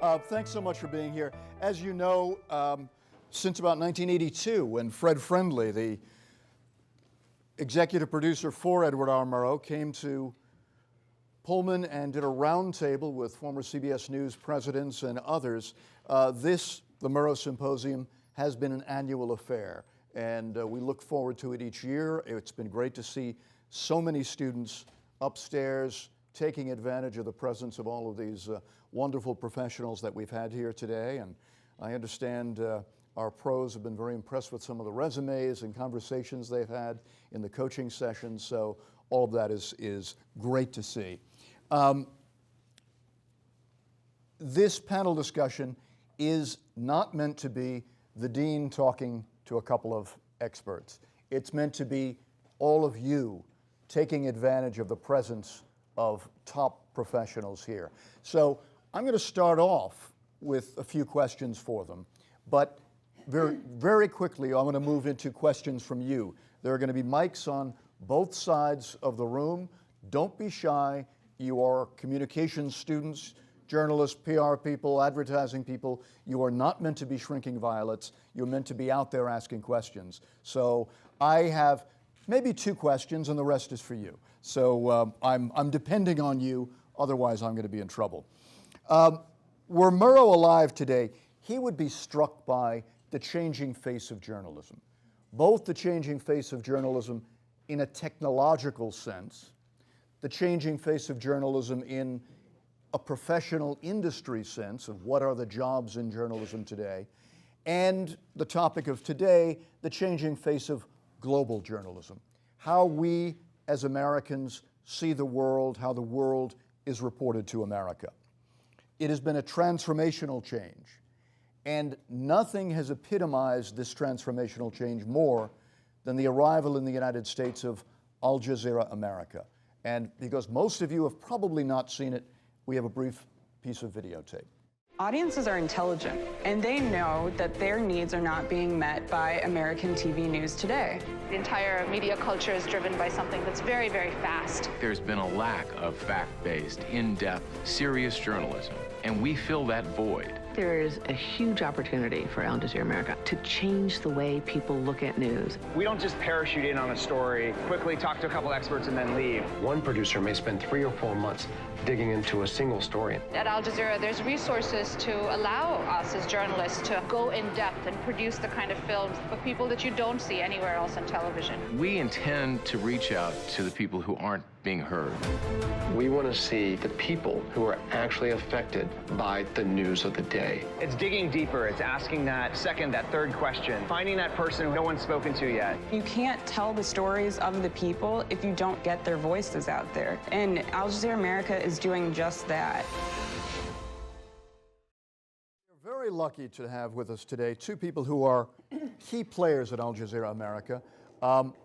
Thanks so much for being here. As you know, since about 1982, when Fred Friendly, the executive producer for Edward R. Murrow, came to Pullman and did a roundtable with former CBS News presidents and others, the Murrow Symposium, has been an annual affair. And we look forward to it each year. It's been great to see so many students upstairs taking advantage of the presence of all of these wonderful professionals that we've had here today. And I understand our pros have been very impressed with some of the resumes and conversations they've had in the coaching sessions. So all of that is great to see. This panel discussion is not meant to be the dean talking to a couple of experts. It's meant to be all of you taking advantage of the presence of top professionals here. So I'm going to start off with a few questions for them, but very quickly I'm going to move into questions from you. There are going to be mics on both sides of the room. Don't be shy. You are communications students, journalists, PR people, advertising people. You are not meant to be shrinking violets. You're meant to be out there asking questions. So I have maybe 2 questions and the rest is for you. So I'm depending on you, otherwise I'm going to be in trouble. Were Murrow alive today, he would be struck by the changing face of journalism. Both the changing face of journalism in a technological sense, the changing face of journalism in a professional industry sense of what are the jobs in journalism today, and the topic of today, the changing face of global journalism. How we as Americans see the world, how the world is reported to America. It has been a transformational change, and nothing has epitomized this transformational change more than the arrival in the United States of Al Jazeera America. And because most of you have probably not seen it, we have a brief piece of videotape. Audiences are intelligent, and they know that their needs are not being met by American TV news today. The entire media culture is driven by something that's very, very fast. There's been a lack of fact-based, in-depth, serious journalism, and we fill that void. There is a huge opportunity for Al Jazeera America to change the way people look at news. We don't just parachute in on a story, quickly talk to a couple experts, and then leave. One producer may spend 3 or 4 months digging into a single story. At Al Jazeera, there's resources to allow us as journalists to go in depth and produce the kind of films for people that you don't see anywhere else on television. We intend to reach out to the people who aren't being heard. We want to see the people who are actually affected by the news of the day. It's digging deeper. It's asking that second, that third question, finding that person no one's spoken to yet. You can't tell the stories of the people if you don't get their voices out there. And Al Jazeera America is doing just that. We're very lucky to have with us today 2 people who are key players at Al Jazeera America.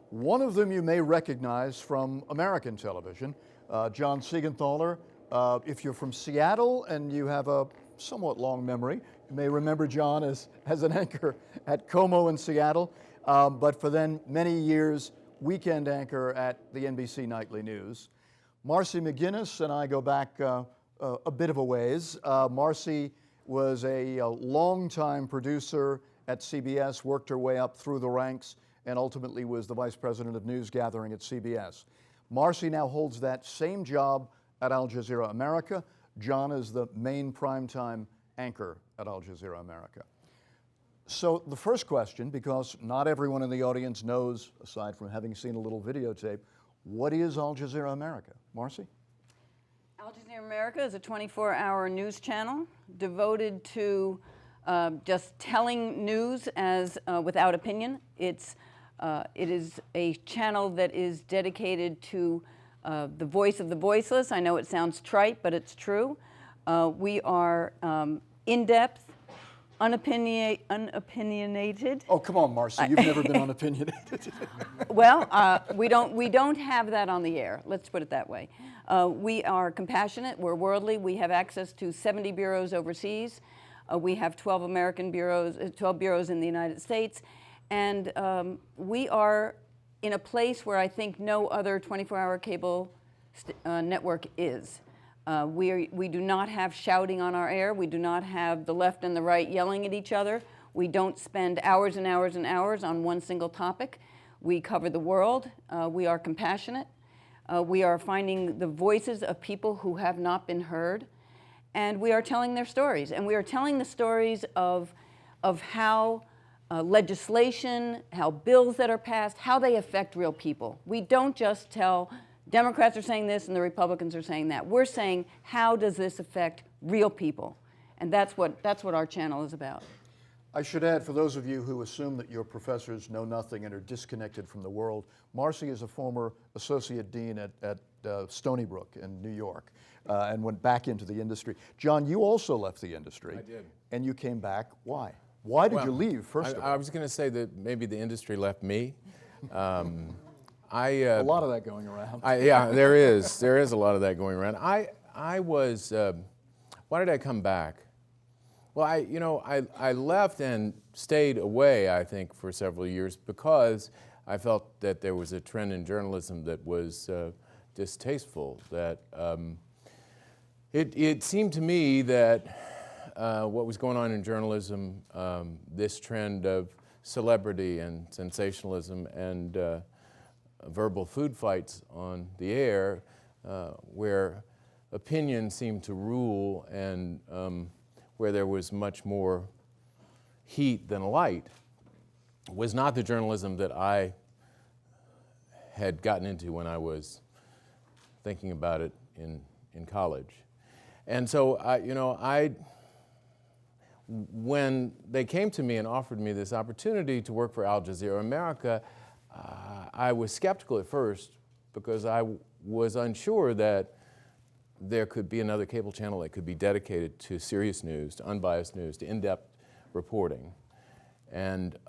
One of them you may recognize from American television, John Siegenthaler. If you're from Seattle and you have a somewhat long memory, you may remember John as an anchor at KOMO in Seattle, but for then many years, weekend anchor at the NBC Nightly News. Marcy McGinnis and I go back a bit of a ways. Marcy was a longtime producer at CBS, worked her way up through the ranks, and ultimately was the vice president of news gathering at CBS. Marcy now holds that same job at Al Jazeera America. John is the main primetime anchor at Al Jazeera America. So the first question, because not everyone in the audience knows, aside from having seen a little videotape, what is Al Jazeera America? Marcy? Al Jazeera America is a 24-hour news channel devoted to just telling news as without opinion. It is a channel that is dedicated to the voice of the voiceless. I know it sounds trite, but it's true. We are in-depth, unopinionated. Oh, come on, Marcy, you've never been unopinionated. Well, we don't have that on the air. Let's put it that way. We are compassionate. We're worldly. We have access to 70 bureaus overseas. We have 12 American bureaus, 12 bureaus in the United States, and we are in a place where I think no other 24-hour cable network is. We do not have shouting on our air. We do not have the left and the right yelling at each other. We don't spend hours and hours and hours on one single topic. We cover the world. We are compassionate. We are finding the voices of people who have not been heard. And we are telling their stories. And we are telling the stories of how legislation, how bills that are passed, how they affect real people. We don't just tell Democrats are saying this and the Republicans are saying that. We're saying, how does this affect real people? And that's what our channel is about. I should add, for those of you who assume that your professors know nothing and are disconnected from the world, Marcy is a former associate dean at Stony Brook in New York and went back into the industry. John, you also left the industry. I did. And you came back. Why? Why did you leave, first of all? I was going to say that maybe the industry left me. A lot of that going around. Yeah, there is. There is a lot of that going around. I was, why did I come back? Well, I left and stayed away, I think, for several years because I felt that there was a trend in journalism that was distasteful. That it seemed to me that what was going on in journalism, this trend of celebrity and sensationalism and verbal food fights on the air, where opinion seemed to rule and where there was much more heat than light, was not the journalism that I had gotten into when I was thinking about it in college. And so, when they came to me and offered me this opportunity to work for Al Jazeera America, I was skeptical at first because I was unsure that there could be another cable channel that could be dedicated to serious news, to unbiased news, to in-depth reporting. And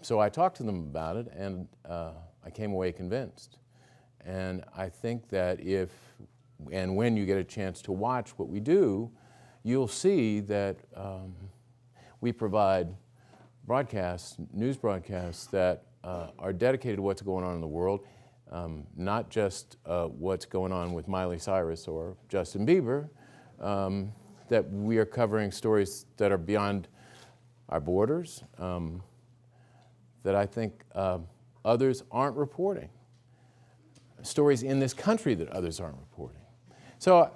so I talked to them about it, and I came away convinced. And I think that if and when you get a chance to watch what we do, you'll see that we provide broadcasts, news broadcasts that are dedicated to what's going on in the world. Not just what's going on with Miley Cyrus or Justin Bieber, that we are covering stories that are beyond our borders, that I think others aren't reporting, stories in this country that others aren't reporting. So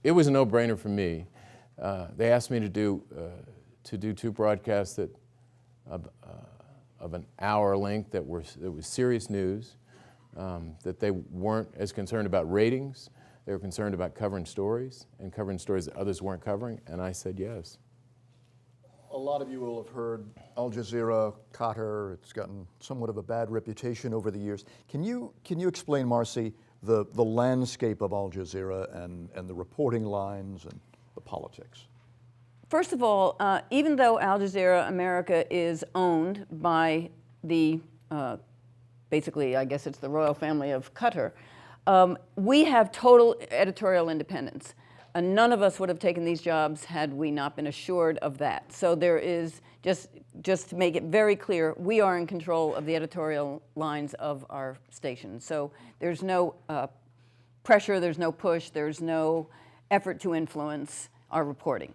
it was a no-brainer for me. They asked me to do 2 broadcasts that of an hour length that was serious news. That they weren't as concerned about ratings. They were concerned about covering stories and covering stories that others weren't covering, and I said yes. A lot of you will have heard Al Jazeera, Qatar. It's gotten somewhat of a bad reputation over the years. Can you explain, Marcy, the landscape of Al Jazeera and the reporting lines and the politics? First of all, even though Al Jazeera America is owned by the basically, I guess it's the royal family of Qatar, we have total editorial independence. None of us would have taken these jobs had we not been assured of that. So there is, just to make it very clear, we are in control of the editorial lines of our station. So there's no pressure, there's no push, there's no effort to influence our reporting.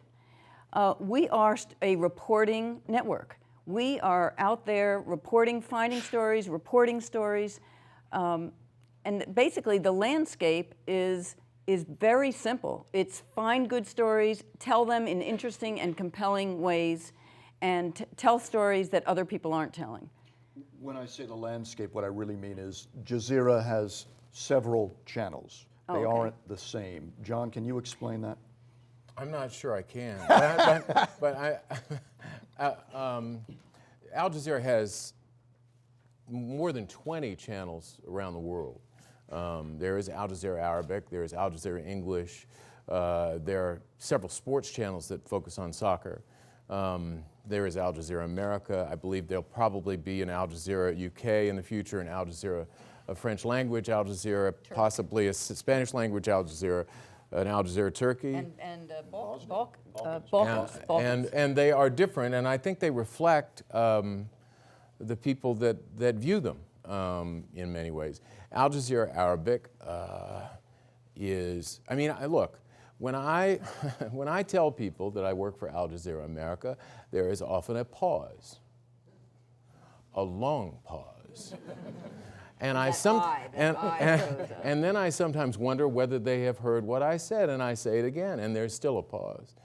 We are a reporting network. We are out there reporting, finding stories, reporting stories, and basically the landscape is very simple. It's find good stories, tell them in interesting and compelling ways, and tell stories that other people aren't telling. When I say the landscape, what I really mean is Jazeera has several channels. They aren't the same. John, can you explain that? I'm not sure I can, but Al Jazeera has more than 20 channels around the world. There is Al Jazeera Arabic, there is Al Jazeera English, there are several sports channels that focus on soccer. There is Al Jazeera America. I believe there'll probably be an Al Jazeera UK in the future, an Al Jazeera a French language Al Jazeera, Turkey. Possibly a Spanish language Al Jazeera, an Al Jazeera Turkey. And Balkans. And they are different, and I think they reflect the people that view them in many ways. Al Jazeera Arabic is, I mean, look, when I, when I tell people that I work for Al Jazeera America, there is often a pause, a long pause. And and then I sometimes wonder whether they have heard what I said, and I say it again, and there's still a pause.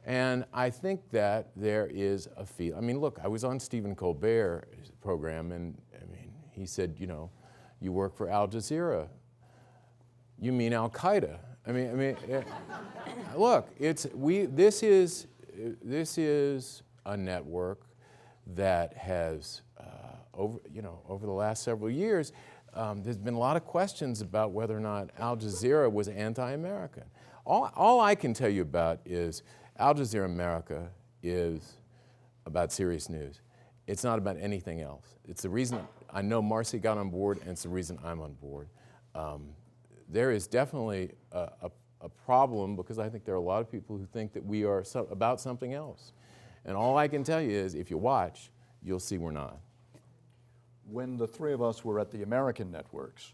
And I think that there is a feel. I mean, look, I was on Stephen Colbert's program, and I mean, he said, you know, you work for Al Jazeera. You mean Al Qaeda? Look, this is a network that has over the last several years, there's been a lot of questions about whether or not Al Jazeera was anti-American. All I can tell you about is Al Jazeera America is about serious news. It's not about anything else. It's the reason I know Marcy got on board, and it's the reason I'm on board. There is definitely a problem, because I think there are a lot of people who think that we are about something else. And all I can tell you is, if you watch, you'll see we're not. When the three of us were at the American networks,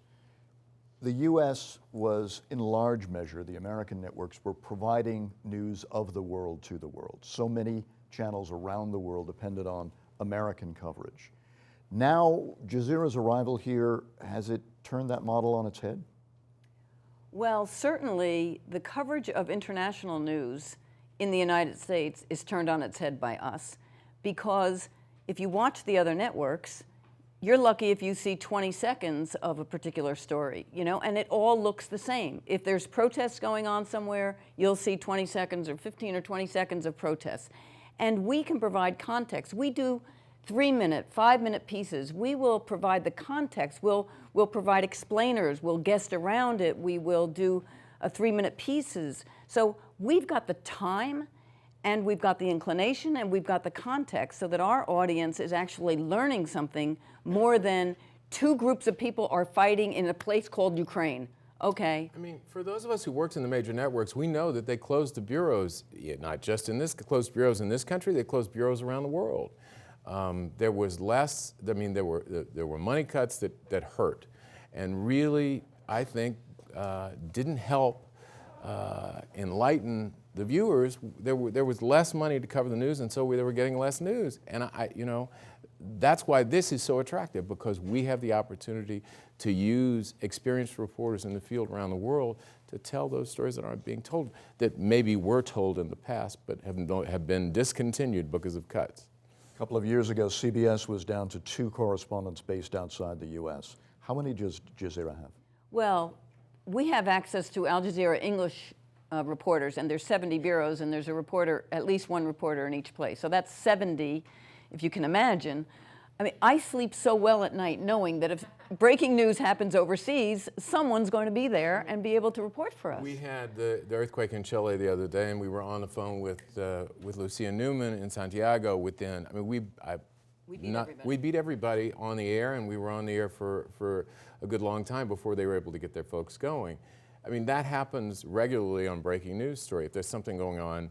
the U.S. was, in large measure, the American networks were providing news of the world to the world. So many channels around the world depended on American coverage. Now, Jazeera's arrival here, has it turned that model on its head? Well, certainly the coverage of international news in the United States is turned on its head by us, because if you watch the other networks, you're lucky if you see 20 seconds of a particular story, you know, and it all looks the same. If there's protests going on somewhere, you'll see 20 seconds or 15 or 20 seconds of protests. And we can provide context. We do 3-minute, 5-minute pieces. We will provide the context. We'll provide explainers. We'll guest around it. We will do 3-minute pieces. So we've got the time, and we've got the inclination, and we've got the context, so that our audience is actually learning something more than two groups of people are fighting in a place called Ukraine. Okay. I mean, for those of us who worked in the major networks, we know that they closed the bureaus, not just in this, closed bureaus in this country, they closed bureaus around the world. There was less, I mean, there were money cuts that hurt, and really, I think, didn't help enlighten the viewers. There was less money to cover the news, and so they were getting less news. And that's why this is so attractive, because we have the opportunity to use experienced reporters in the field around the world to tell those stories that aren't being told, that maybe were told in the past, but have been discontinued because of cuts. A couple of years ago, CBS was down to 2 correspondents based outside the U.S. How many does Jazeera have? Well, we have access to Al Jazeera English reporters, and there's 70 bureaus, and there's a reporter, at least one reporter in each place. So that's 70, if you can imagine. I mean, I sleep so well at night knowing that if breaking news happens overseas, someone's going to be there and be able to report for us. We had the earthquake in Chile the other day, and we were on the phone with Lucia Newman in Santiago. Within, I mean, we beat everybody on the air, and we were on the air for a good long time before they were able to get their folks going. I mean, that happens regularly on breaking news story. If there's something going on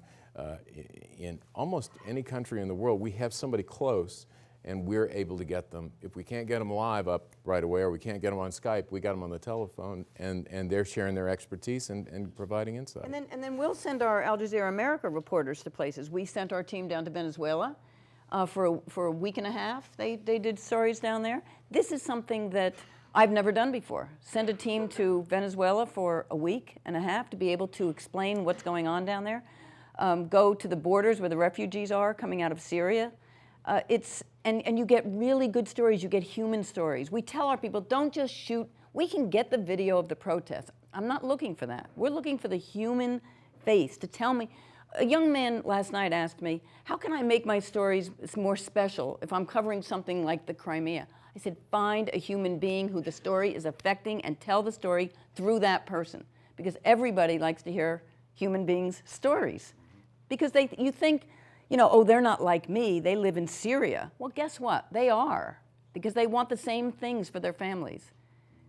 in almost any country in the world, we have somebody close, and we're able to get them. If we can't get them live up right away, or we can't get them on Skype, we got them on the telephone, and they're sharing their expertise and providing insight. And then we'll send our Al Jazeera America reporters to places. We sent our team down to Venezuela for a week and a half. They did stories down there. This is something that I've never done before. Send a team to Venezuela for a week and a half to be able to explain what's going on down there. Go to the borders where the refugees are coming out of Syria. And you get really good stories. You get human stories. We tell our people, don't just shoot. We can get the video of the protest. I'm not looking for that. We're looking for the human face to tell me. A young man last night asked me, how can I make my stories more special if I'm covering something like the Crimea? I said, find a human being who the story is affecting and tell the story through that person. Because everybody likes to hear human beings' stories. Because you think, oh, they're not like me, they live in Syria. Well, guess what? They are, because they want the same things for their families.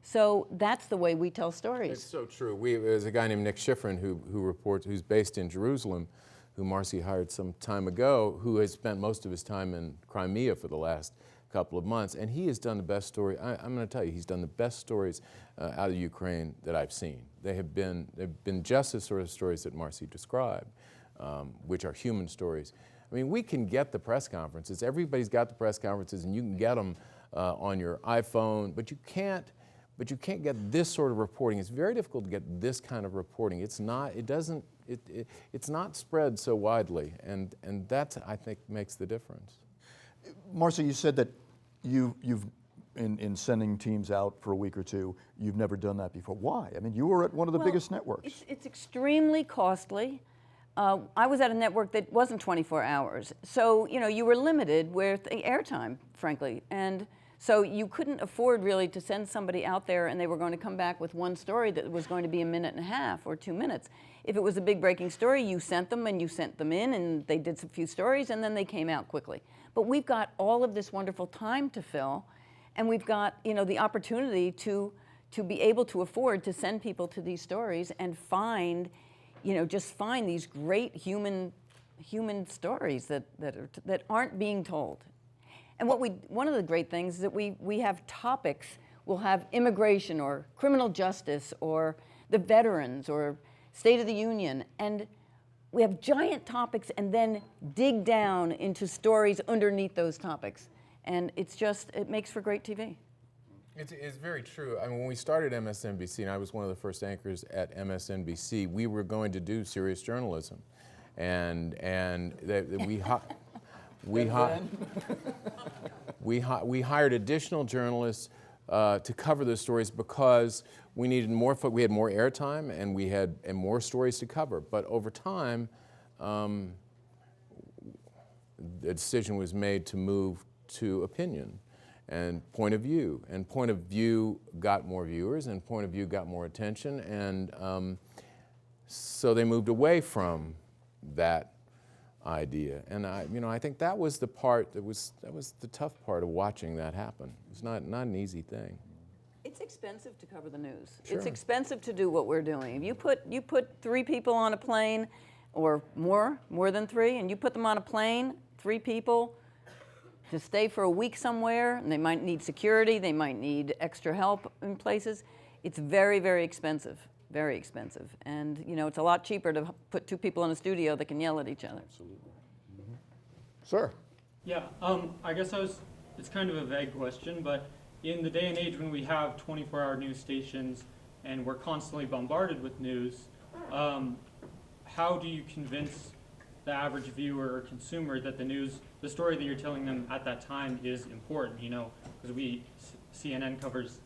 So that's the way we tell stories. It's so true. There's a guy named Nick Schifrin who reports, who's based in Jerusalem, who Marcy hired some time ago, who has spent most of his time in Crimea for the last couple of months, and he has done the best story. I'm going to tell you, he's done the best stories out of Ukraine that I've seen. They've been just the sort of stories that Marcy described, which are human stories. I mean, we can get the press conferences. Everybody's got the press conferences, and you can get them on your iPhone, but you can't get this sort of reporting. It's very difficult to get this kind of reporting. It's not spread so widely, and that, I think, makes the difference. Marcy, you said that you've in sending teams out for a week or two, you've never done that before. Why? I mean, you were at one of the biggest networks. It's extremely costly. I was at a network that wasn't 24 hours, so you were limited with the airtime, frankly, and so you couldn't afford really to send somebody out there and they were going to come back with one story that was going to be a minute and a half or 2 minutes. If it was a big breaking story, you sent them and you sent them in and they did a few stories and then they came out quickly. But we've got all of this wonderful time to fill, and we've got the opportunity to be able to afford to send people to these stories and find these great human stories that aren't being told. And one of the great things is that we have topics. We'll have immigration or criminal justice or the veterans or State of the Union, and we have giant topics and then dig down into stories underneath those topics. And it makes for great TV. It's very true. I mean, when we started MSNBC, and I was one of the first anchors at MSNBC, we were going to do serious journalism, and we hired additional journalists to cover those stories because we needed more. We had more airtime and we had more stories to cover. But over time, the decision was made to move to opinion and point of view. And point of view got more viewers, and point of view got more attention, and so they moved away from that idea. And I think that was the part that was the tough part of watching that happen. It's not an easy thing. It's expensive to cover the news. Sure. It's expensive to do what we're doing. If you put 3 people on a plane, or more than 3, and you put them on a plane, 3 people, to stay for a week somewhere, and they might need security, they might need extra help in places, it's very, very expensive. Very expensive. And it's a lot cheaper to put 2 people in a studio that can yell at each other. Absolutely. Mm-hmm. Sir. Yeah, I guess it's kind of a vague question, but in the day and age when we have 24-hour news stations and we're constantly bombarded with news, how do you convince the average viewer or consumer that the story that you're telling them at that time is important? Because CNN covers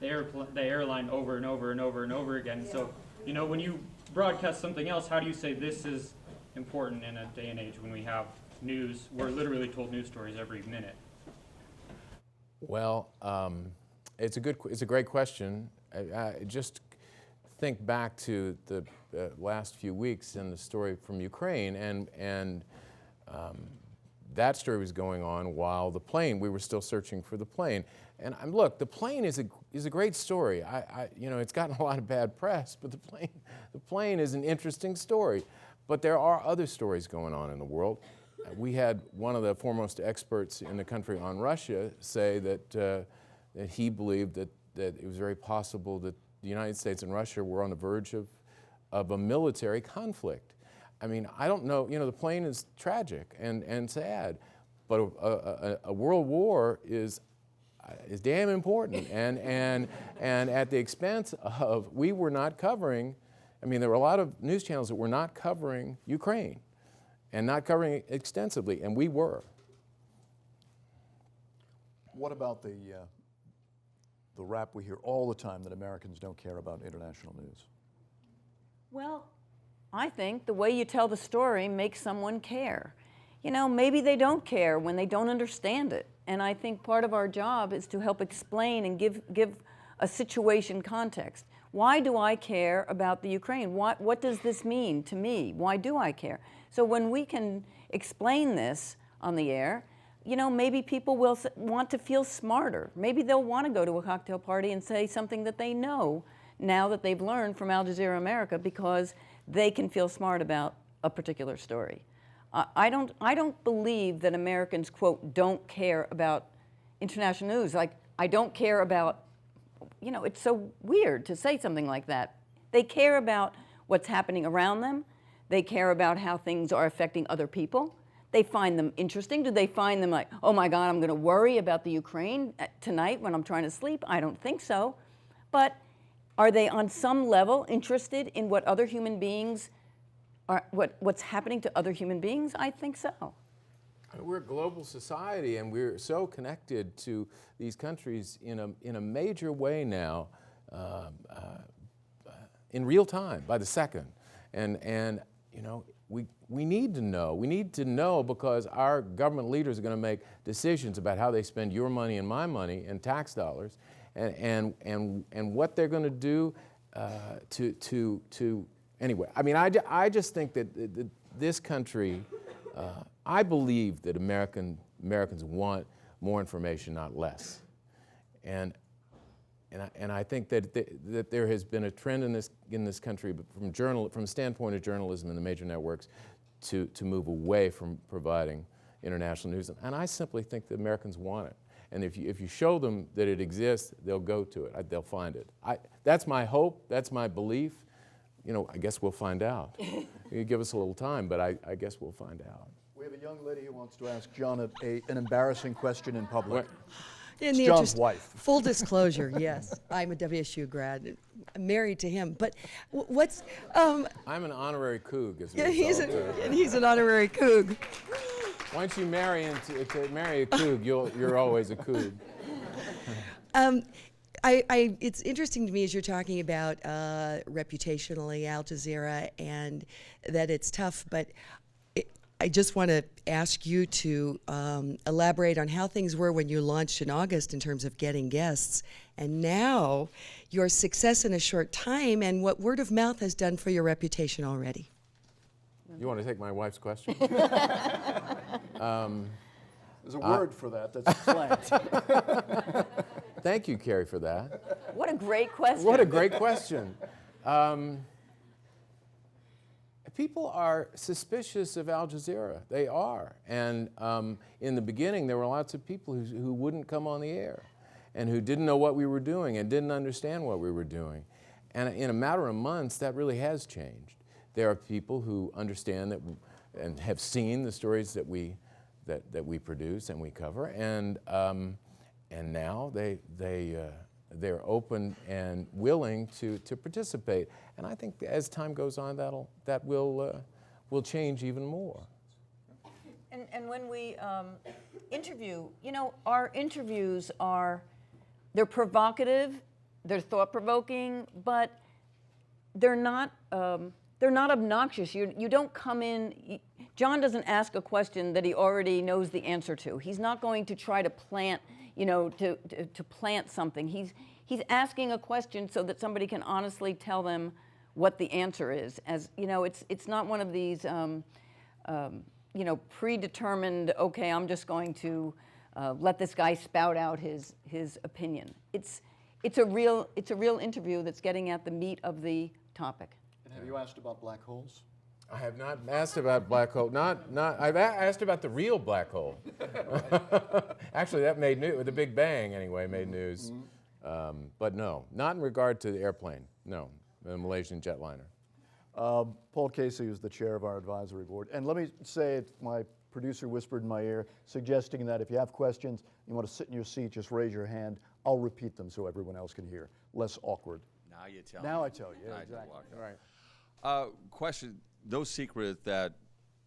the airline over and over and over and over again. Yeah. So, when you broadcast something else, how do you say this is important in a day and age when we have news? We're literally told news stories every minute. Well, it's a great question. I just think back to the last few weeks and the story from Ukraine, and that story was going on while we were still searching for the plane. And look, the plane is a great story. It's gotten a lot of bad press, but the plane is an interesting story. But there are other stories going on in the world. We had one of the foremost experts in the country on Russia say that he believed that it was very possible that the United States and Russia were on the verge of a military conflict. I mean, I don't know. The plane is tragic and sad, but a world war is damn important, and at the expense of, we were not covering. I mean, there were a lot of news channels that were not covering Ukraine, and not covering it extensively, and we were. What about the rap we hear all the time that Americans don't care about international news? Well, I think the way you tell the story makes someone care. Maybe they don't care when they don't understand it. And I think part of our job is to help explain and give a situation context. Why do I care about the Ukraine? What does this mean to me? Why do I care? So when we can explain this on the air, maybe people will want to feel smarter. Maybe they'll want to go to a cocktail party and say something that they know now that they've learned from Al Jazeera America, because they can feel smart about a particular story. I don't believe that Americans, quote, don't care about international news. Like, I don't care about, you know, it's so weird to say something like that. They care about what's happening around them. They care about how things are affecting other people. They find them interesting. Do they find them like, oh my God, I'm going to worry about the Ukraine tonight when I'm trying to sleep? I don't think so. But are they on some level interested in what other human beings are, what's happening to other human beings? I think so. We're a global society, and we're so connected to these countries in a major way now, in real time, by the second. And you know, we need to know. We need to know because our government leaders are going to make decisions about how they spend your money and my money and tax dollars, and what they're going to do to anyway. I mean, I just think that this country. I believe that Americans want more information, not less, and I think that there has been a trend in this country from the standpoint of journalism and the major networks to move away from providing international news, and I simply think that Americans want it. And if you show them that it exists, they'll go to it. They'll find it. That's my hope. That's my belief. You know, I guess we'll find out. You give us a little time, but I guess we'll find out. We have a young lady who wants to ask John an embarrassing question in public. In the John's wife. Full disclosure, yes, I'm a WSU grad. I'm married to him, but what's... I'm an honorary Coug, as a result. And he's an honorary Coug. Once you marry to marry a Coug, you're always a Coug. It's interesting to me as you're talking about reputationally Al Jazeera and that it's tough, but I just want to ask you to elaborate on how things were when you launched in August in terms of getting guests, and now your success in a short time and what word of mouth has done for your reputation already. You want to take my wife's question? There's a word for that. That's slang. Thank you, Carrie, for that. What a great question. What a great question. People are suspicious of Al Jazeera. They are. And in the beginning, there were lots of people who wouldn't come on the air and who didn't know what we were doing and didn't understand what we were doing. And in a matter of months, that really has changed. There are people who understand that and have seen the stories that we produce and we cover, and now they're open and willing to participate. And I think as time goes on, that will change even more. And when we interview, you know, our interviews they're provocative, they're thought-provoking, but they're not obnoxious. You don't come in. John doesn't ask a question that he already knows the answer to. He's not going to try to plant, you know, to plant something. He's asking a question so that somebody can honestly tell them what the answer is. As you know, it's not one of these, you know, predetermined. Okay, I'm just going to let this guy spout out his opinion. It's a real interview that's getting at the meat of the topic. And have you asked about black holes? I have not asked about black hole. I've asked about the real black hole. Actually, that made news. The Big Bang, anyway, made news. Mm-hmm. But no, not in regard to the airplane. No, the Malaysian jetliner. Paul Casey is the chair of our advisory board. And let me say, my producer whispered in my ear, suggesting that if you have questions, you want to sit in your seat, just raise your hand. I'll repeat them so everyone else can hear. Less awkward. Now you tell Now me. I tell you, yeah, exactly. Right. Question, no secret that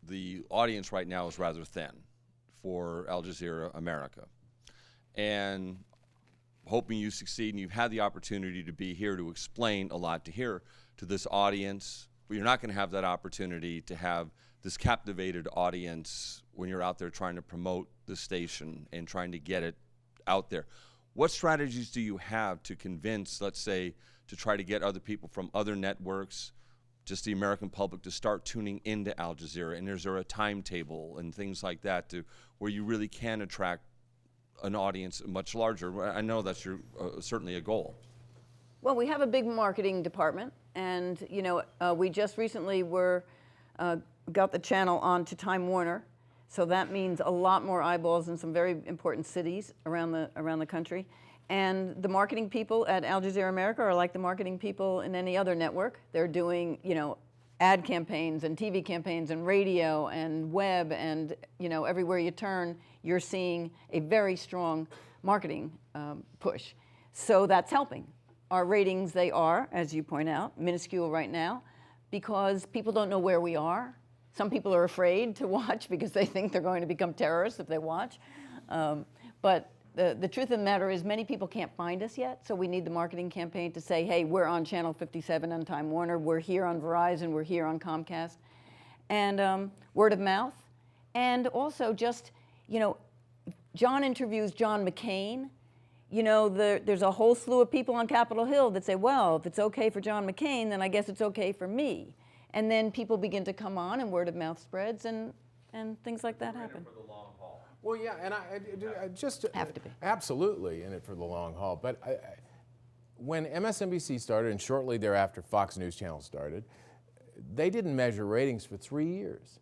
the audience right now is rather thin for Al Jazeera America. And hoping you succeed, and you've had the opportunity to be here to explain a lot to this audience, but you're not going to have that opportunity to have this captivated audience when you're out there trying to promote the station and trying to get it out there. What strategies do you have to convince, let's say, to try to get other people from other networks, just the American public, to start tuning into Al Jazeera? And is there a timetable and things like that where you really can attract an audience much larger? I know that's certainly a goal. Well, we have a big marketing department, and you know, we just recently got the channel on to Time Warner, So that means a lot more eyeballs in some very important cities around the country. And the marketing people at Al Jazeera America are like the marketing people in any other network. They're doing, ad campaigns and TV campaigns and radio and web and, everywhere you turn, you're seeing a very strong marketing push. So that's helping. Our ratings, they are, as you point out, minuscule right now because people don't know where we are. Some people are afraid to watch because they think they're going to become terrorists if they watch. But the truth of the matter is many people can't find us yet, so we need the marketing campaign to say, hey, we're on Channel 57 on Time Warner, we're here on Verizon, we're here on Comcast. And word of mouth. And also just, John interviews John McCain. There's a whole slew of people on Capitol Hill that say, well, if it's okay for John McCain, then I guess it's okay for me. And then people begin to come on and word of mouth spreads and things like that happen. Well, yeah, and I just have to be absolutely in it for the long haul. But when MSNBC started, and shortly thereafter Fox News Channel started, they didn't measure ratings for 3 years.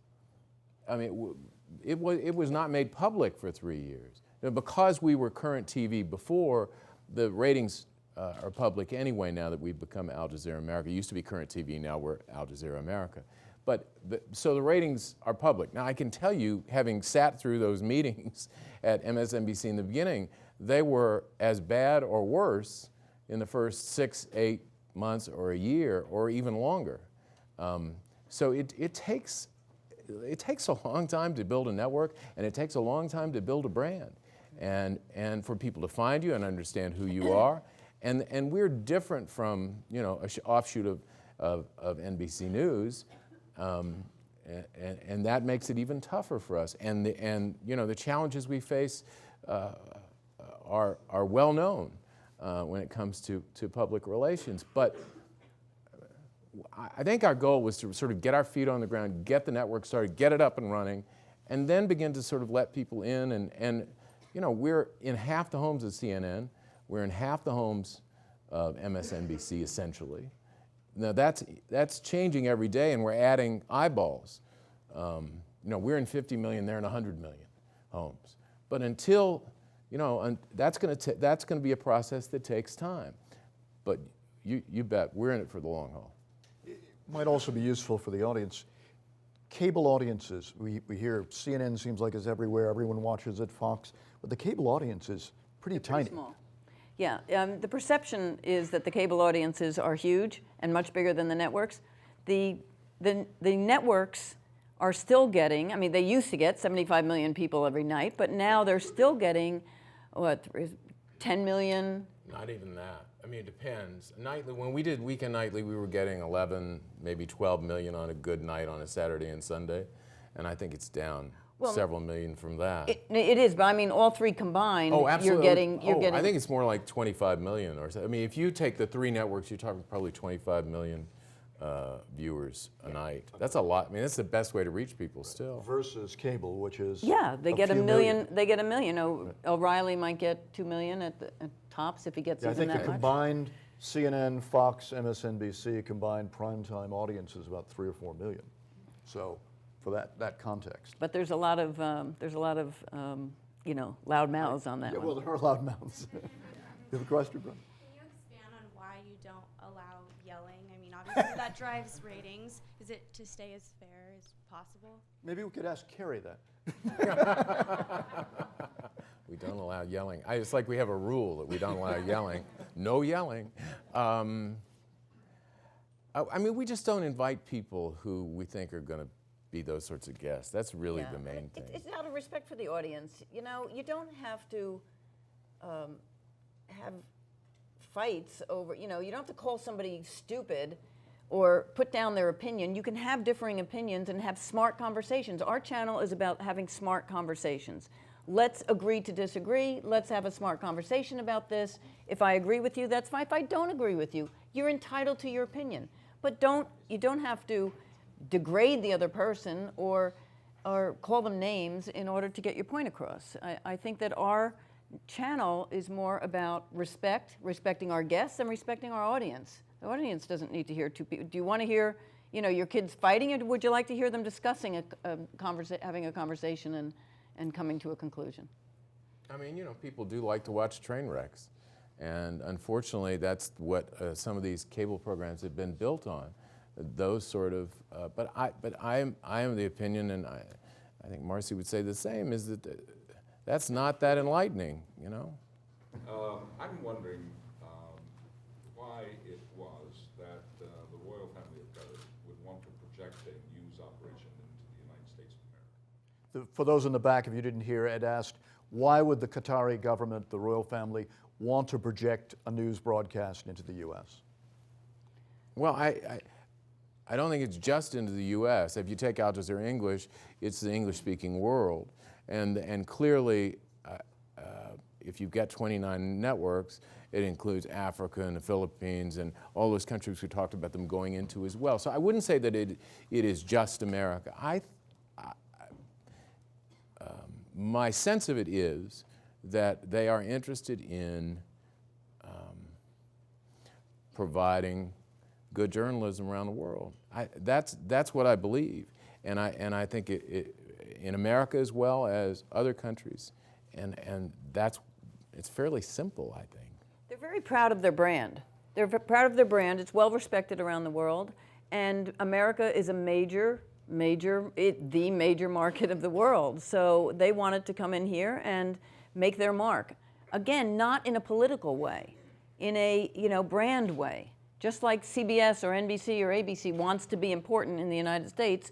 I mean, it was not made public for 3 years because we were Current TV before. The ratings are public anyway now that we've become Al Jazeera America. It used to be Current TV, now we're Al Jazeera America. So the ratings are public. Now I can tell you, having sat through those meetings at MSNBC in the beginning, they were as bad or worse in the first 6, 8 months or a year or even longer. So it takes a long time to build a network, and it takes a long time to build a brand, and for people to find you and understand who you are. And we're different from an offshoot of NBC News. And that makes it even tougher for us. And the challenges we face are well known when it comes to public relations. But I think our goal was to sort of get our feet on the ground, get the network started, get it up and running, and then begin to sort of let people in. And we're in half the homes of CNN. We're in half the homes of MSNBC, essentially. Now that's changing every day, and we're adding eyeballs. We're in 50 million, they're in 100 million homes. But until, that's going to be a process that takes time. But you bet, we're in it for the long haul. It might also be useful for the audience. Cable audiences, we hear CNN seems like it's everywhere, everyone watches it, Fox, but the cable audience is pretty tiny. Small. Yeah, the perception is that the cable audiences are huge and much bigger than the networks. The networks are still getting, they used to get 75 million people every night, but now they're still getting, 10 million? Not even that. It depends. Nightly, when we did Weekend Nightly, we were getting 11, maybe 12 million on a good night on a Saturday and Sunday, and I think it's down several million from that. It is, but all three combined, absolutely. You're getting. I think it's more like 25 million or so. If you take the 3 networks, you're talking probably 25 million viewers a night. That's a lot. That's the best way to reach people still. Versus cable, which is they get a million. They get a million. O'Reilly might get 2 million at tops if he gets even that much. I think the combined CNN, Fox, MSNBC combined primetime audience is about 3 or 4 million. So, for that context. But there's a lot of loud mouths on that one. Well, there are loud mouths. You have a question, bro? Can you expand on why you don't allow yelling? Obviously that drives ratings. Is it to stay as fair as possible? Maybe we could ask Carrie that. We don't allow yelling. It's like we have a rule that we don't allow yelling. No yelling. We just don't invite people who we think are going to be those sorts of guests. That's really the main thing. It's out of respect for the audience. You don't have to have fights over, you don't have to call somebody stupid or put down their opinion. You can have differing opinions and have smart conversations. Our channel is about having smart conversations. Let's agree to disagree. Let's have a smart conversation about this. If I agree with you, that's fine. If I don't agree with you, you're entitled to your opinion. But you don't have to degrade the other person or call them names in order to get your point across. I think that our channel is more about respecting our guests and respecting our audience. The audience doesn't need to hear two people. Do you want to hear, you know, your kids fighting, or would you like to hear them discussing having a conversation and coming to a conclusion? I mean, you know, people do like to watch train wrecks. And unfortunately, that's what some of these cable programs have been built on. Those sort of, but I am of the opinion, and I think Marcy would say the same, is that that's not that enlightening, you know? I'm wondering why it was that the royal family of Qatar would want to project a news operation into the United States of America. For those in the back, if you didn't hear, Ed asked, why would the Qatari government, the royal family, want to project a news broadcast into the U.S.? Well, I don't think it's just into the U.S. If you take Al Jazeera English, it's the English-speaking world. And clearly, if you've got 29 networks, it includes Africa and the Philippines and all those countries we talked about them going into as well. So I wouldn't say that it is just America. My sense of it is that they are interested in providing good journalism around the world. That's what I believe, and I think in America as well as other countries, and it's fairly simple, I think. They're very proud of their brand. They're proud of their brand. It's well respected around the world, and America is a the major market of the world. So they wanted to come in here and make their mark. Again, not in a political way, in a brand way. Just like CBS or NBC or ABC wants to be important in the United States,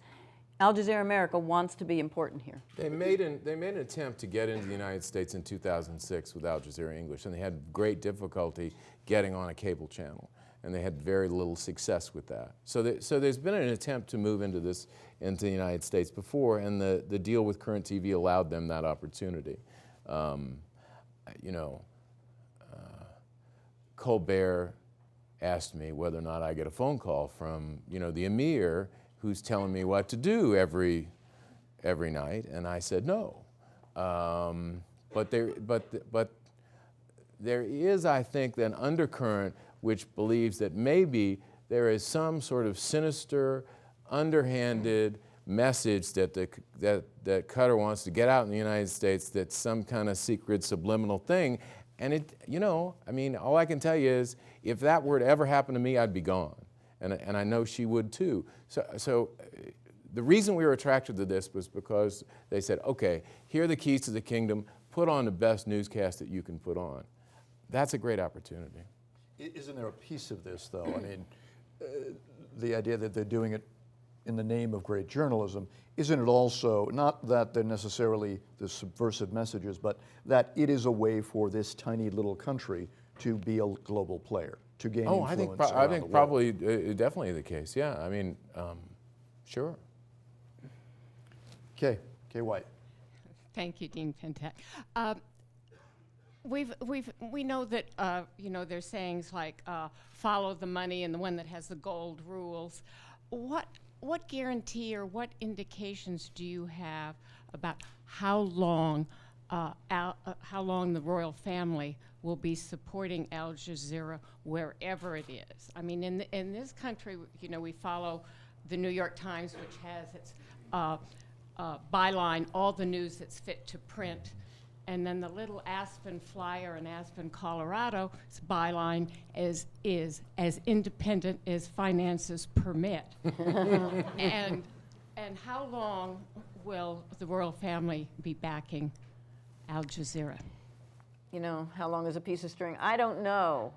Al Jazeera America wants to be important here. They made an attempt to get into the United States in 2006 with Al Jazeera English, and they had great difficulty getting on a cable channel, and they had very little success with that. So there's been an attempt to move into the United States before, and the deal with Current TV allowed them that opportunity. Colbert asked me whether or not I get a phone call from the Emir, who's telling me what to do every night, and I said no. But there is, I think, an undercurrent which believes that maybe there is some sort of sinister, underhanded message that that Qatar wants to get out in the United States. That's some kind of secret subliminal thing, and all I can tell you is, if that were to ever happen to me, I'd be gone, and I know she would too. So the reason we were attracted to this was because they said, okay, here are the keys to the kingdom. Put on the best newscast that you can put on. That's a great opportunity. Isn't there a piece of this, though? I mean, the idea that they're doing it in the name of great journalism, isn't it also, not that they're necessarily the subversive messages, but that it is a way for this tiny little country to be a global player, to gain influence around the world? I think probably definitely the case, yeah. I mean, sure. Kay White. Thank you, Dean Pentek. We know that there's sayings like follow the money and the one that has the gold rules. What guarantee or what indications do you have about how long the royal family will be supporting Al Jazeera wherever it is? I mean, in this country, we follow the New York Times, which has its byline, all the news that's fit to print. And then the little Aspen Flyer in Aspen, Colorado, its byline is as independent as finances permit. and how long will the royal family be backing Al Jazeera? How long is a piece of string? I don't know.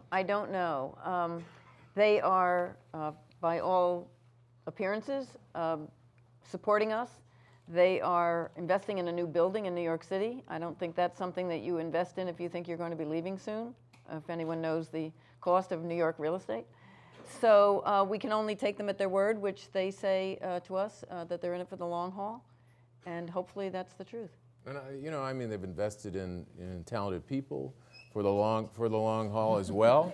They are, by all appearances, supporting us. They are investing in a new building in New York City. I don't think that's something that you invest in if you think you're going to be leaving soon, if anyone knows the cost of New York real estate. So we can only take them at their word, which they say to us, that they're in it for the long haul, and hopefully that's the truth. And they've invested in talented people for the long haul as well,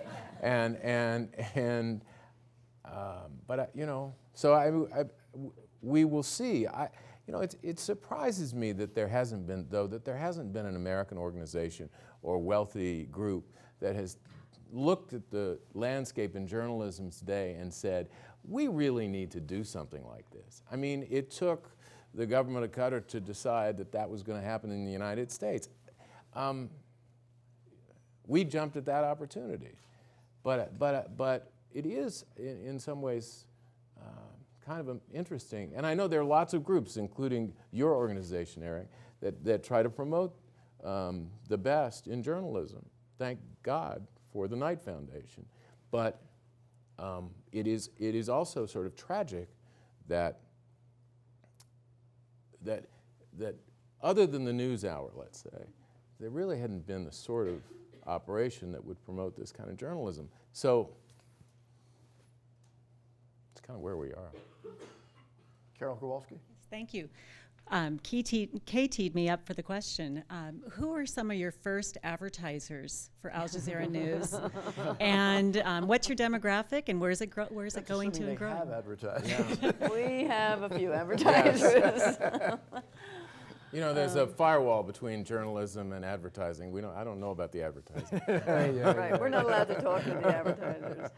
we will see. It surprises me that there hasn't been an American organization or wealthy group that has looked at the landscape in journalism today and said, we really need to do something like this. I mean, it took the government of Qatar to decide that that was going to happen in the United States. We jumped at that opportunity. But it is, in some ways, kind of interesting. And I know there are lots of groups, including your organization, Eric, that try to promote the best in journalism. Thank God for the Knight Foundation. But it is also sort of tragic that other than the NewsHour, let's say, there really hadn't been the sort of operation that would promote this kind of journalism. So it's kind of where we are. Carol Kowalski? Thank you. Kay teed me up for the question. Who are some of your first advertisers for Al Jazeera News? And what's your demographic, and where is it going to and growing? Have advertisers. Yeah. We have a few advertisers. You know, there's a firewall between journalism and advertising. I don't know about the advertising. Right, we're not allowed to talk to the advertisers.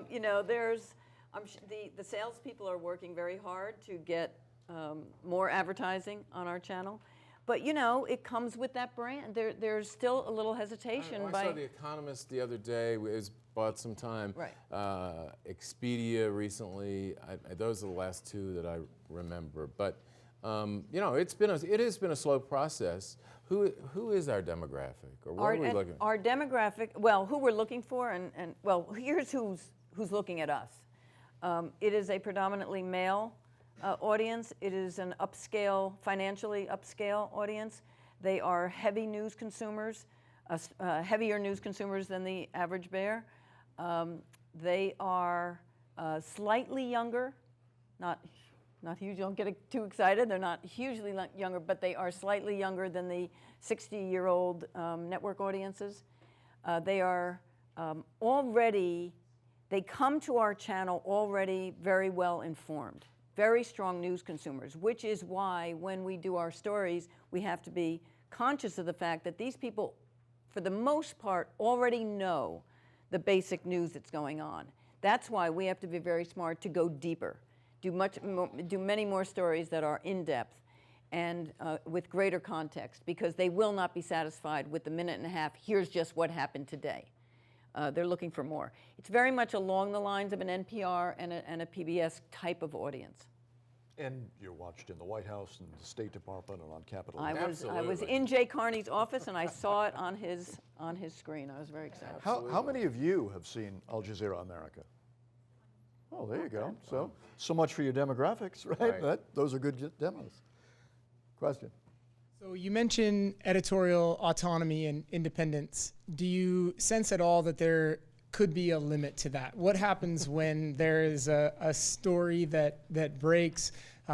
You know, the salespeople are working very hard to get more advertising on our channel. But, you know, it comes with that brand. There's still a little hesitation. I saw The Economist the other day. It bought some time. Right. Expedia recently. Those are the last two that I remember. But, you know, it has been a slow process. Who is our demographic? Or what are we looking for? Our demographic, well, who we're looking for, and well, here's who's looking at us. It is a predominantly male audience. It is an upscale, financially upscale audience. They are heavy news consumers, heavier news consumers than the average bear. They are slightly younger, not huge, don't get too excited. They're not hugely younger, but they are slightly younger than the 60-year-old network audiences. They are they come to our channel already very well informed. Very strong news consumers, which is why when we do our stories, we have to be conscious of the fact that these people, for the most part, already know the basic news that's going on. That's why we have to be very smart to go deeper, do many more stories that are in-depth and with greater context, because they will not be satisfied with the minute and a half, here's just what happened today. They're looking for more. It's very much along the lines of an NPR and a PBS type of audience. And you're watched in the White House and the State Department and on Capitol Hill. I was in Jay Carney's office and I saw it on his screen. I was very excited. How many of you have seen Al Jazeera America? Oh, there you go. So much for your demographics, right? Those are good demos. Question. So you mentioned editorial autonomy and independence. Do you sense at all that there could be a limit to that? What happens when there is a story that breaks?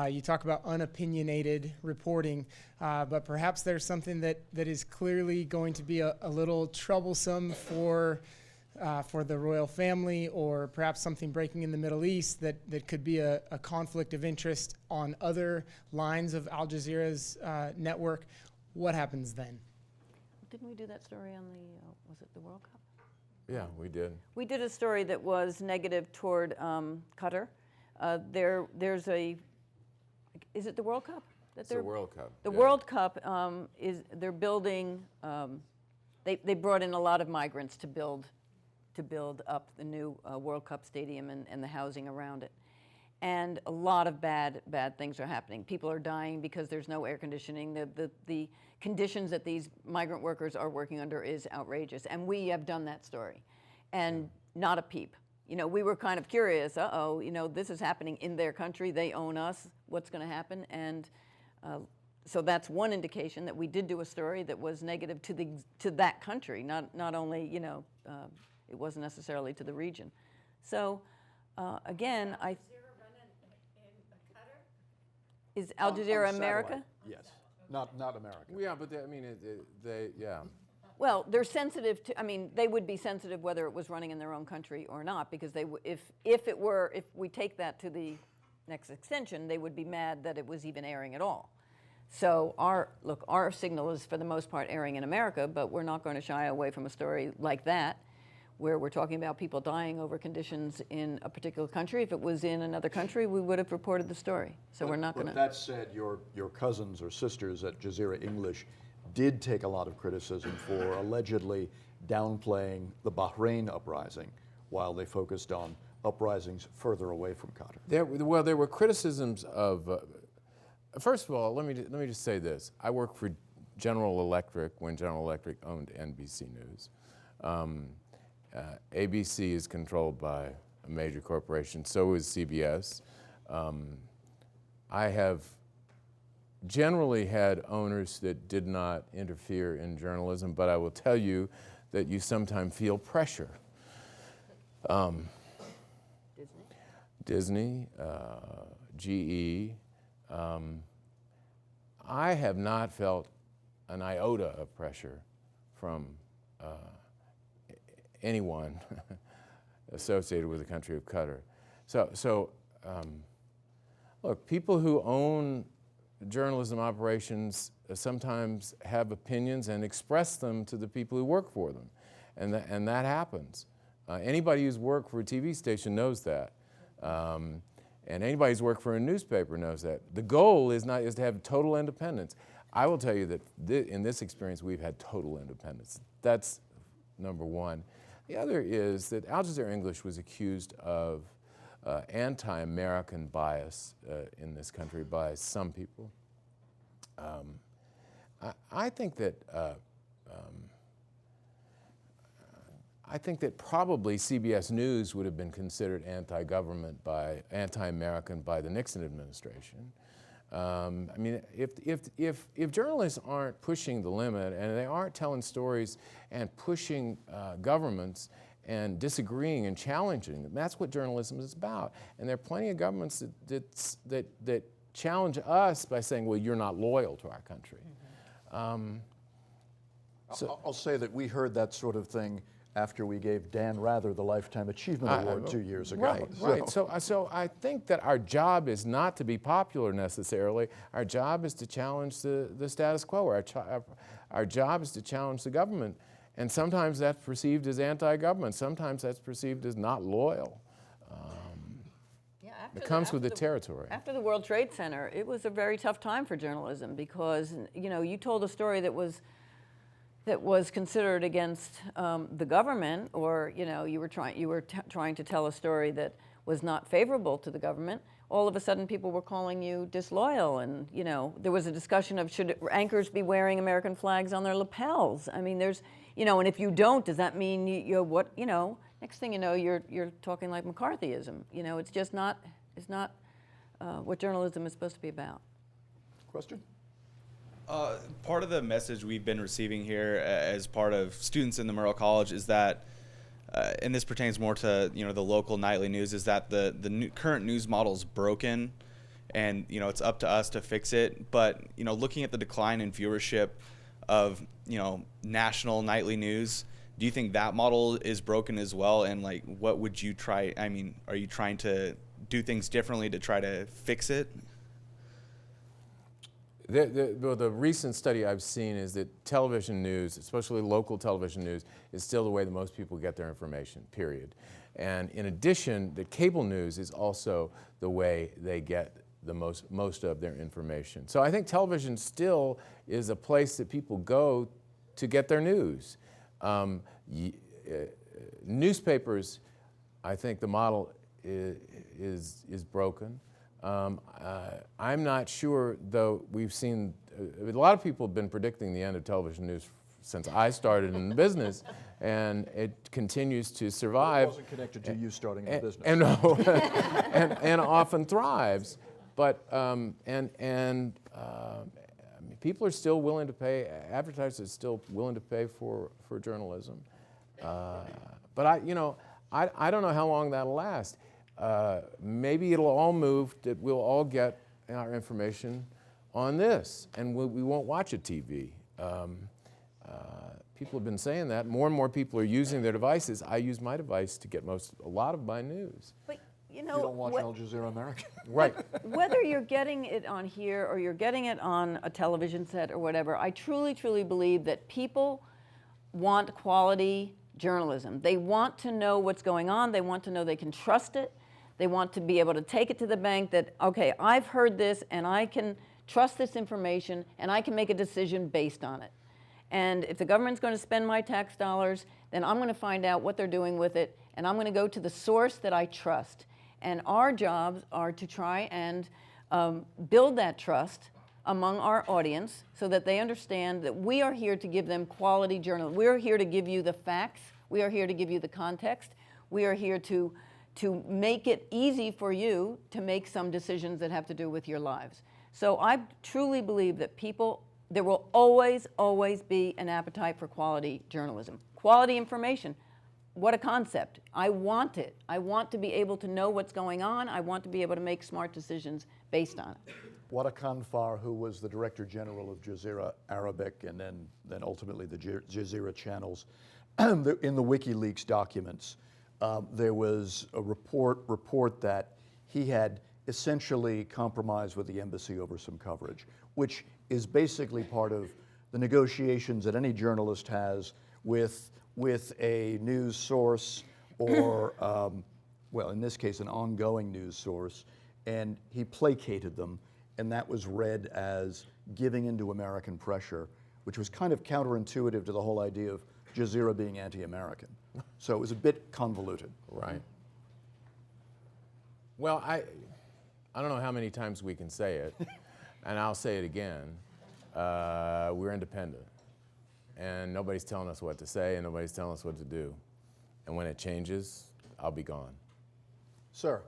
You talk about unopinionated reporting, but perhaps there's something that is clearly going to be a little troublesome for the royal family, or perhaps something breaking in the Middle East that could be a conflict of interest on other lines of Al Jazeera's network. What happens then? Didn't we do that story on was it the World Cup? Yeah, we did. We did a story that was negative toward Qatar. Is it the World Cup? It's the World Cup. The World Cup they're building, they brought in a lot of migrants to build up the new World Cup stadium and the housing around it. And a lot of bad things are happening. People are dying because there's no air conditioning. The conditions that these migrant workers are working under is outrageous. And we have done that story. And not a peep. You know, we were kind of curious, you know, this is happening in their country. They own us. What's going to happen? And so that's one indication that we did do a story that was negative to that country, not only, you know, it wasn't necessarily to the region. So again, is Al Jazeera America? Yes, not America. Yeah, but yeah. Well, they're sensitive to. I mean, they would be sensitive whether it was running in their own country or not, because if we take that to the next extension, they would be mad that it was even airing at all. So our signal is for the most part airing in America, but we're not going to shy away from a story like that. where we're talking about people dying over conditions in a particular country. If it was in another country, we would have reported the story. So we're not going to. That said, your cousins or sisters at Jazeera English did take a lot of criticism for allegedly downplaying the Bahrain uprising while they focused on uprisings further away from Qatar. There were criticisms of. First of all, let me just say this: I worked for General Electric when General Electric owned NBC News. ABC is controlled by a major corporation, so is CBS. I have generally had owners that did not interfere in journalism, but I will tell you that you sometimes feel pressure. Disney, GE. I have not felt an iota of pressure from anyone associated with the country of Qatar. So look, people who own journalism operations sometimes have opinions and express them to the people who work for them, and that happens. Anybody who's worked for a TV station knows that, and anybody who's worked for a newspaper knows that. The goal is to have total independence. I will tell you that in this experience we've had total independence. That's number one. The other is that Al Jazeera English was accused of anti-American bias in this country by some people. I think that probably CBS News would have been considered anti-government anti-American by the Nixon administration. I mean, if journalists aren't pushing the limit and they aren't telling stories and pushing governments and disagreeing and challenging them, that's what journalism is about. And there are plenty of governments that challenge us by saying, well, you're not loyal to our country. I'll say that we heard that sort of thing after we gave Dan Rather the Lifetime Achievement Award 2 years ago. Right. So I think that our job is not to be popular necessarily. Our job is to challenge the status quo. Our job is to challenge the government. And sometimes that's perceived as anti-government. Sometimes that's perceived as not loyal. It comes with the territory. After the World Trade Center, it was a very tough time for journalism because, you know, you told a story that was considered against the government, or you know, you were trying to tell a story that was not favorable to the government. All of a sudden, people were calling you disloyal, and you know, there was a discussion of should anchors be wearing American flags on their lapels. I mean, there's, you know, and if you don't, does that mean you're what? You know, next thing you know, you're talking like McCarthyism. You know, it's just not. It's not what journalism is supposed to be about. Question? Part of the message we've been receiving here as part of students in the Murrell College is that, and this pertains more to, you know, the local nightly news, is that the current news model is broken, and you know, it's up to us to fix it. But you know, looking at the decline in viewership of, you know, national nightly news, do you think that model is broken as well? And like, what would you try? I mean, are you trying to do things differently to try to fix it? The recent study I've seen is that television news, especially local television news, is still the way that most people get their information, period. And in addition, the cable news is also the way they get the most of their information. So I think television still is a place that people go to get their news. Newspapers, I think the model is broken. I'm not sure, though. We've seen a lot of people have been predicting the end of television news since I started in the business, and it continues to survive. It wasn't connected to you starting in the business. And often thrives. But people are still willing to pay. Advertisers are still willing to pay for journalism. But I don't know how long that'll last. Maybe it'll all move, that we'll all get our information on this, and we won't watch a TV. People have been saying that. More and more people are using their devices. I use my device to get a lot of my news. But you know, you don't watch Al Jazeera America. Right. Whether you're getting it on here or you're getting it on a television set or whatever, I truly, truly believe that people want quality journalism. They want to know what's going on. They want to know they can trust it. They want to be able to take it to the bank that, okay, I've heard this and I can trust this information and I can make a decision based on it. And if the government's going to spend my tax dollars, then I'm going to find out what they're doing with it, and I'm going to go to the source that I trust. And our jobs are to try and build that trust among our audience so that they understand that we are here to give them quality journalism. We are here to give you the facts. We are here to give you the context. We are here to make it easy for you to make some decisions that have to do with your lives. So I truly believe that there will always, always be an appetite for quality journalism. Quality information, what a concept. I want it. I want to be able to know what's going on. I want to be able to make smart decisions based on it. Wada Kanfar, who was the Director General of Jazeera Arabic and then ultimately the Jazeera channels, in the WikiLeaks documents, there was a report that he had essentially compromised with the embassy over some coverage, which is basically part of the negotiations that any journalist has with a news source or, well, in this case, an ongoing news source, and he placated them, and that was read as giving into American pressure, which was kind of counterintuitive to the whole idea of Jazeera being anti-American. So it was a bit convoluted. Right. Well, I don't know how many times we can say it, and I'll say it again. We're independent, and nobody's telling us what to say, and nobody's telling us what to do. And when it changes, I'll be gone. Sir.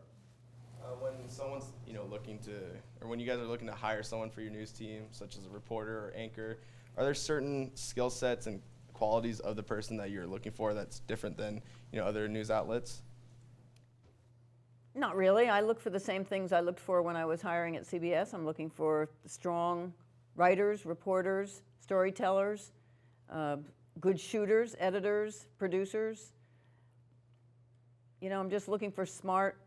When someone's looking to, or when you guys are looking to hire someone for your news team, such as a reporter or anchor, are there certain skill sets and qualities of the person that you're looking for that's different than other news outlets? Not really. I look for the same things I looked for when I was hiring at CBS. I'm looking for strong writers, reporters, storytellers, good shooters, editors, producers. I'm just looking for smart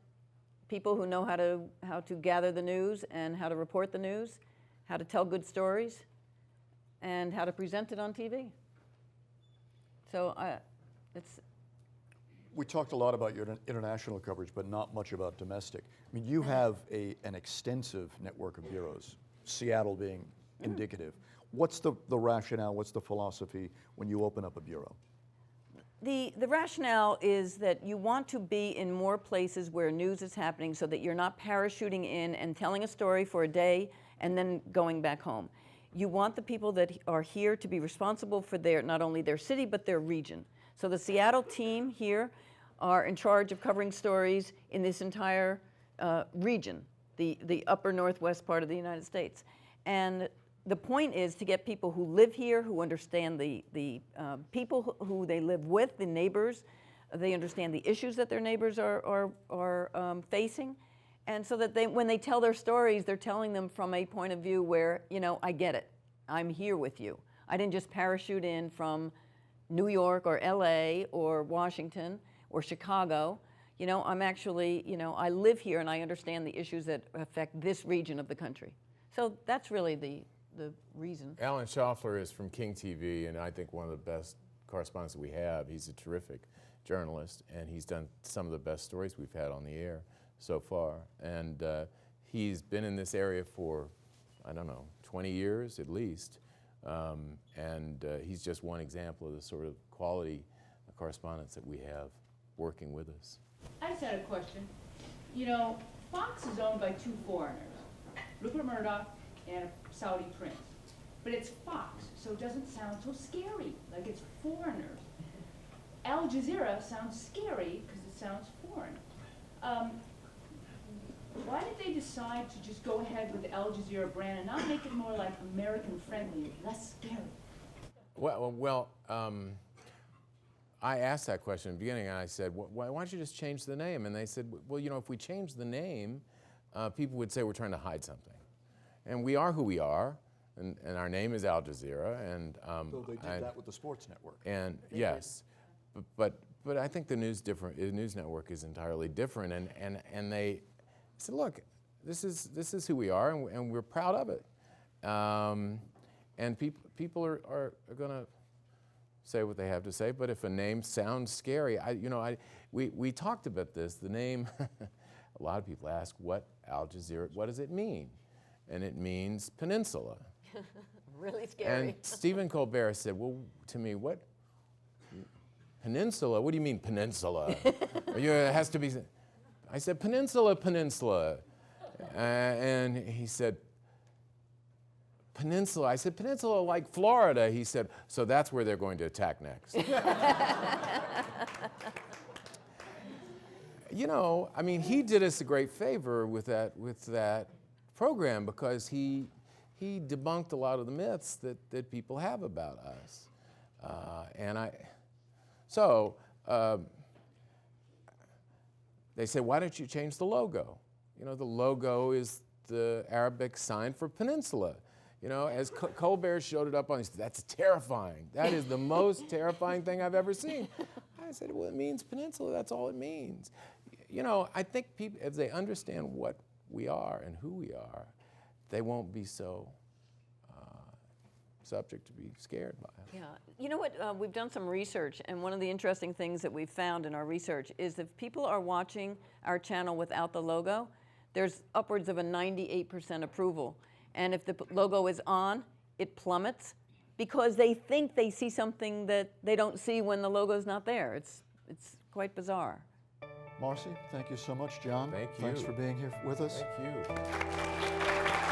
people who know how to gather the news and how to report the news, how to tell good stories, and how to present it on TV. So we talked a lot about your international coverage, but not much about domestic. I mean, you have an extensive network of bureaus, Seattle being indicative. What's the rationale, what's the philosophy when you open up a bureau? The rationale is that you want to be in more places where news is happening so that you're not parachuting in and telling a story for a day and then going back home. You want the people that are here to be responsible for not only their city, but their region. So the Seattle team here are in charge of covering stories in this entire region, the upper northwest part of the United States. And the point is to get people who live here, who understand the people who they live with, the neighbors. They understand the issues that their neighbors are facing. And so that when they tell their stories, they're telling them from a point of view where, I get it. I'm here with you. I didn't just parachute in from New York or LA or Washington or Chicago. I'm actually, I live here and I understand the issues that affect this region of the country. So that's really the reason. Alan Schaffler is from King TV, and I think one of the best correspondents that we have. He's a terrific journalist, and he's done some of the best stories we've had on the air so far. And he's been in this area for, 20 years at least. And he's just one example of the sort of quality correspondents that we have working with us. I just had a question. Fox is owned by two foreigners, Rupert Murdoch and a Saudi prince. But it's Fox, so it doesn't sound so scary, like it's foreigners. Al Jazeera sounds scary because it sounds foreign. Why did they decide to just go ahead with the Al Jazeera brand and not make it more like American friendly, less scary? Well, I asked that question in the beginning, and I said, why don't you just change the name? And they said, well, if we change the name, people would say we're trying to hide something. And we are who we are, and our name is Al Jazeera. And so they did that with the sports network. And yes, but I think the news network is entirely different. And they said, look, this is who we are, and we're proud of it. And people are going to say what they have to say, but if a name sounds scary, we talked about this. The name, a lot of people ask, what Al Jazeera, what does it mean? And it means peninsula. Really scary. And Stephen Colbert said, well, to me, what, peninsula? What do you mean peninsula? It has to be, I said, peninsula, peninsula. And he said, peninsula. I said, peninsula like Florida. He said, so that's where they're going to attack next. You know, I mean, he did us a great favor with that program, because he debunked a lot of the myths that people have about us. They say, why don't you change the logo? You know, the logo is the Arabic sign for peninsula. You know, as Colbert showed it up on, he said, that's terrifying. That is the most terrifying thing I've ever seen. I said, well, it means peninsula, that's all it means. You know, I think people, if they understand what we are and who we are, they won't be so subject to be scared by it. Yeah, you know what, we've done some research, and one of the interesting things that we've found in our research is if people are watching our channel without the logo, there's upwards of a 98% approval. And if the logo is on, it plummets, because they think they see something that they don't see when the logo's not there. It's quite bizarre. Marcy, thank you so much. John, thank you. Thanks for being here with us. Thank you.